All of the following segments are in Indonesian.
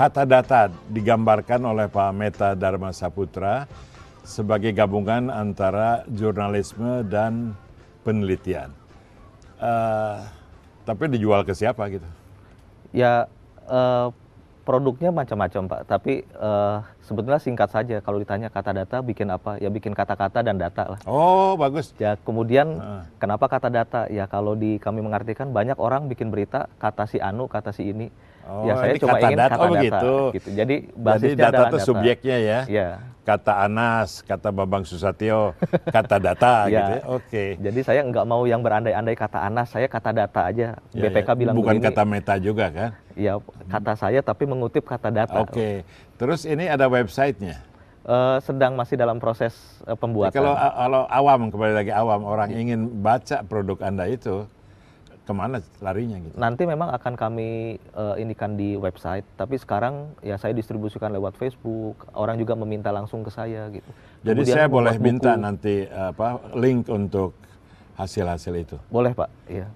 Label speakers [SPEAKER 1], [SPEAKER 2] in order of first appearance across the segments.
[SPEAKER 1] Kata Data digambarkan oleh Pak Meta Dharma Saputra sebagai gabungan antara jurnalisme dan penelitian. Tapi dijual ke siapa gitu?
[SPEAKER 2] Ya, produknya macam-macam Pak, tapi sebetulnya singkat saja. Kalau ditanya Kata Data bikin apa, ya bikin kata-kata dan data lah.
[SPEAKER 1] Oh bagus.
[SPEAKER 2] Ya kemudian kenapa Kata Data? Ya kalau kami mengartikan banyak orang bikin berita kata si Anu, kata si ini.
[SPEAKER 1] Oh,
[SPEAKER 2] Ya saya
[SPEAKER 1] ini
[SPEAKER 2] cuma
[SPEAKER 1] kata
[SPEAKER 2] ingin
[SPEAKER 1] data,
[SPEAKER 2] kata
[SPEAKER 1] oh,
[SPEAKER 2] data
[SPEAKER 1] begitu.
[SPEAKER 2] gitu. Jadi
[SPEAKER 1] Jadi
[SPEAKER 2] basisnya
[SPEAKER 1] data
[SPEAKER 2] adalah
[SPEAKER 1] itu
[SPEAKER 2] data.
[SPEAKER 1] subjeknya ya.
[SPEAKER 2] Ya.
[SPEAKER 1] Kata Anas, kata Bambang Susatyo, kata data
[SPEAKER 2] Ya.
[SPEAKER 1] gitu ya. Oke.
[SPEAKER 2] Jadi saya nggak mau yang berandai-andai kata Anas, saya kata data aja.
[SPEAKER 1] Ya,
[SPEAKER 2] BPK
[SPEAKER 1] ya.
[SPEAKER 2] bilang
[SPEAKER 1] Bukan
[SPEAKER 2] begini.
[SPEAKER 1] kata Meta juga kan?
[SPEAKER 2] Ya kata saya tapi mengutip kata data.
[SPEAKER 1] Oke. Terus ini ada websitenya.
[SPEAKER 2] Sedang masih dalam proses pembuatan.
[SPEAKER 1] Kalau awam, kembali lagi awam, orang ingin baca produk Anda itu, kemana larinya gitu?
[SPEAKER 2] Nanti memang akan kami indikan di website, tapi sekarang ya saya distribusikan lewat Facebook. Orang juga meminta langsung ke saya gitu.
[SPEAKER 1] Jadi
[SPEAKER 2] Kemudian
[SPEAKER 1] saya boleh
[SPEAKER 2] membuat
[SPEAKER 1] minta
[SPEAKER 2] buku.
[SPEAKER 1] nanti link untuk hasil-hasil itu.
[SPEAKER 2] Boleh Pak, iya.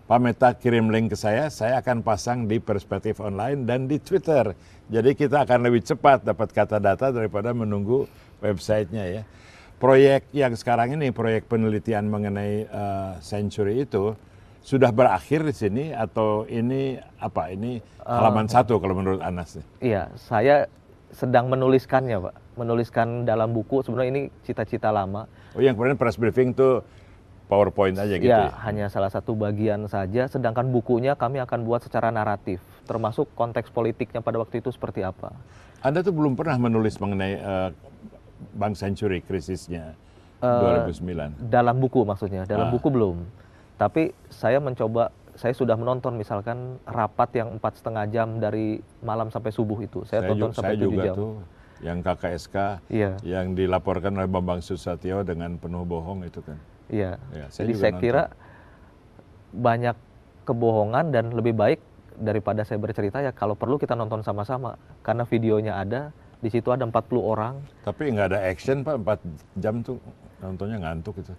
[SPEAKER 1] Pak Meta kirim link ke saya akan pasang di Perspektif Online dan di Twitter. Jadi kita akan lebih cepat dapat kata data daripada menunggu websitenya ya. Proyek yang sekarang ini, proyek penelitian mengenai Century itu, sudah berakhir di sini atau ini apa? Ini halaman 1 kalau menurut Anas?
[SPEAKER 2] Iya, saya sedang menuliskannya Pak. Menuliskan dalam buku, sebenarnya ini cita-cita lama.
[SPEAKER 1] Oh yang kemarin press briefing tuh PowerPoint aja gitu
[SPEAKER 2] Ya,
[SPEAKER 1] ya?
[SPEAKER 2] hanya salah satu bagian saja, sedangkan bukunya kami akan buat secara naratif, termasuk konteks politiknya pada waktu itu seperti apa.
[SPEAKER 1] Anda tuh belum pernah menulis mengenai Bank Century krisisnya 2009?
[SPEAKER 2] Dalam buku maksudnya, dalam buku belum. Tapi saya mencoba, saya sudah menonton misalkan rapat yang 4,5 jam dari malam sampai subuh itu. Saya tonton sampai 7
[SPEAKER 1] juga
[SPEAKER 2] jam.
[SPEAKER 1] tuh, yang KKSK,
[SPEAKER 2] Iya.
[SPEAKER 1] yang dilaporkan oleh Bambang Susatyo dengan penuh bohong itu kan.
[SPEAKER 2] Iya.
[SPEAKER 1] Ya,
[SPEAKER 2] Jadi saya kira banyak kebohongan dan lebih baik daripada saya bercerita ya kalau perlu kita nonton sama-sama. Karena videonya ada, di situ ada 40 orang.
[SPEAKER 1] Tapi nggak ada action Pak, 4 jam tuh nontonnya ngantuk itu.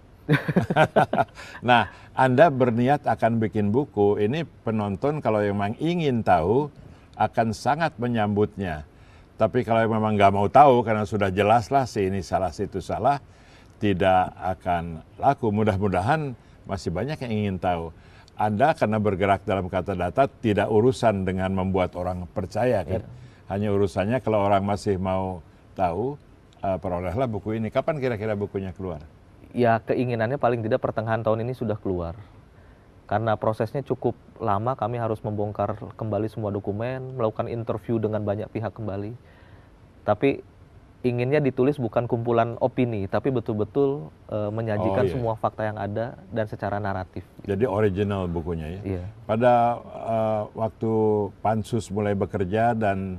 [SPEAKER 1] Nah, Anda berniat akan bikin buku, ini penonton kalau memang ingin tahu akan sangat menyambutnya. Tapi kalau memang nggak mau tahu karena sudah jelas lah si ini salah, si itu salah, tidak akan laku. Mudah-mudahan masih banyak yang ingin tahu. Anda karena bergerak dalam kata data tidak urusan dengan membuat orang percaya kan. Hanya urusannya kalau orang masih mau tahu, perolehlah buku ini. Kapan kira-kira bukunya keluar?
[SPEAKER 2] Ya keinginannya paling tidak pertengahan tahun ini sudah keluar. Karena prosesnya cukup lama, kami harus membongkar kembali semua dokumen, melakukan interview dengan banyak pihak kembali. Tapi inginnya ditulis bukan kumpulan opini, tapi betul-betul menyajikan semua fakta yang ada dan secara naratif.
[SPEAKER 1] Jadi original bukunya ya?
[SPEAKER 2] Iya.
[SPEAKER 1] Pada waktu Pansus mulai bekerja dan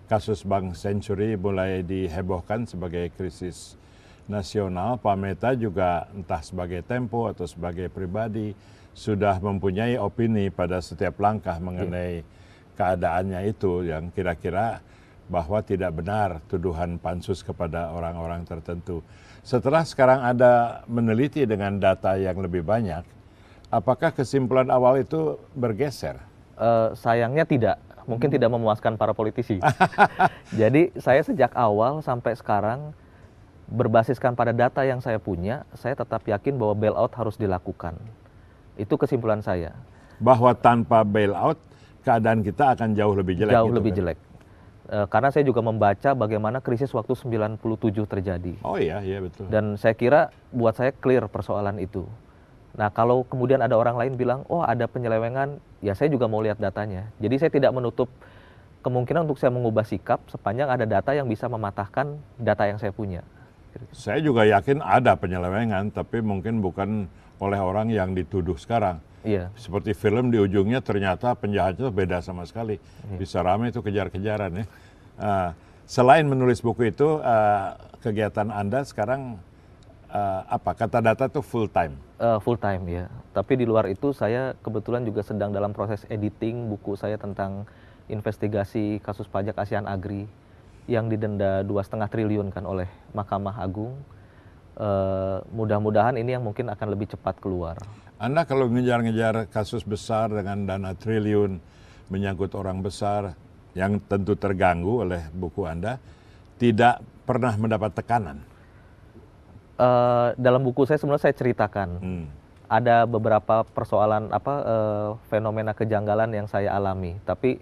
[SPEAKER 1] kasus Bank Century mulai dihebohkan sebagai krisis nasional, Pak Meta juga entah sebagai Tempo atau sebagai pribadi sudah mempunyai opini pada setiap langkah mengenai keadaannya itu yang kira-kira bahwa tidak benar tuduhan pansus kepada orang-orang tertentu. Setelah sekarang Anda meneliti dengan data yang lebih banyak, apakah kesimpulan awal itu bergeser?
[SPEAKER 2] Sayangnya tidak, mungkin tidak memuaskan para politisi. Jadi saya sejak awal sampai sekarang berbasiskan pada data yang saya punya, saya tetap yakin bahwa bailout harus dilakukan. Itu kesimpulan saya.
[SPEAKER 1] Bahwa tanpa bailout, keadaan kita akan jauh lebih jelek.
[SPEAKER 2] Jauh lebih jelek. Karena saya juga membaca bagaimana krisis waktu 97 terjadi.
[SPEAKER 1] Oh iya, iya betul.
[SPEAKER 2] Dan saya kira buat saya clear persoalan itu. Nah kalau kemudian ada orang lain bilang, oh ada penyelewengan, ya saya juga mau lihat datanya. Jadi saya tidak menutup kemungkinan untuk saya mengubah sikap sepanjang ada data yang bisa mematahkan data yang saya punya.
[SPEAKER 1] Saya juga yakin ada penyelewengan, tapi mungkin bukan oleh orang yang dituduh sekarang.
[SPEAKER 2] Iya.
[SPEAKER 1] Seperti film di ujungnya ternyata penjahatnya beda sama sekali. Bisa ramai itu kejar-kejaran ya. Selain menulis buku itu, kegiatan Anda sekarang apa? Kata data itu full time?
[SPEAKER 2] Full time ya. Tapi di luar itu saya kebetulan juga sedang dalam proses editing buku saya tentang investigasi kasus pajak ASEAN Agri yang didenda 2,5 triliun kan oleh Mahkamah Agung. Mudah-mudahan ini yang mungkin akan lebih cepat keluar.
[SPEAKER 1] Anda kalau ngejar-ngejar kasus besar dengan dana triliun, menyangkut orang besar, yang tentu terganggu oleh buku Anda, tidak pernah mendapat tekanan?
[SPEAKER 2] Dalam buku saya sebenarnya saya ceritakan. Ada beberapa persoalan fenomena kejanggalan yang saya alami, tapi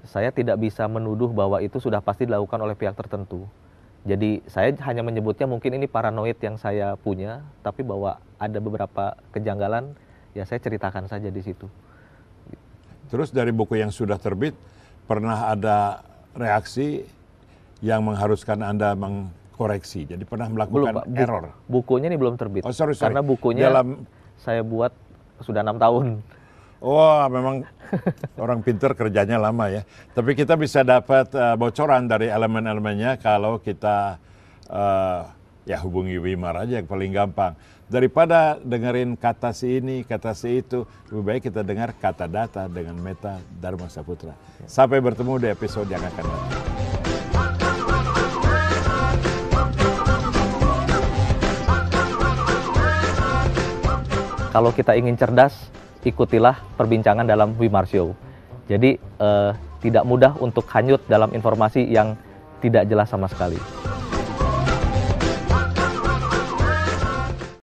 [SPEAKER 2] saya tidak bisa menuduh bahwa itu sudah pasti dilakukan oleh pihak tertentu. Jadi saya hanya menyebutnya mungkin ini paranoid yang saya punya, tapi bahwa ada beberapa kejanggalan, ya saya ceritakan saja di situ.
[SPEAKER 1] Terus dari buku yang sudah terbit, pernah ada reaksi yang mengharuskan Anda mengkoreksi? Jadi pernah melakukan error?
[SPEAKER 2] Bukunya ini belum terbit.
[SPEAKER 1] Oh, sorry.
[SPEAKER 2] Karena bukunya saya buat sudah 6 tahun.
[SPEAKER 1] Wah, memang orang pinter kerjanya lama ya. Tapi kita bisa dapat bocoran dari elemen-elemennya kalau kita ya hubungi Wimar aja yang paling gampang. Daripada dengerin kata si ini, kata si itu, lebih baik kita dengar kata data dengan Meta Dharma Saputra. Sampai bertemu di episode yang akan datang.
[SPEAKER 2] Kalau kita ingin cerdas, ikutilah perbincangan dalam Wimar Show. Jadi tidak mudah untuk hanyut dalam informasi yang tidak jelas sama sekali.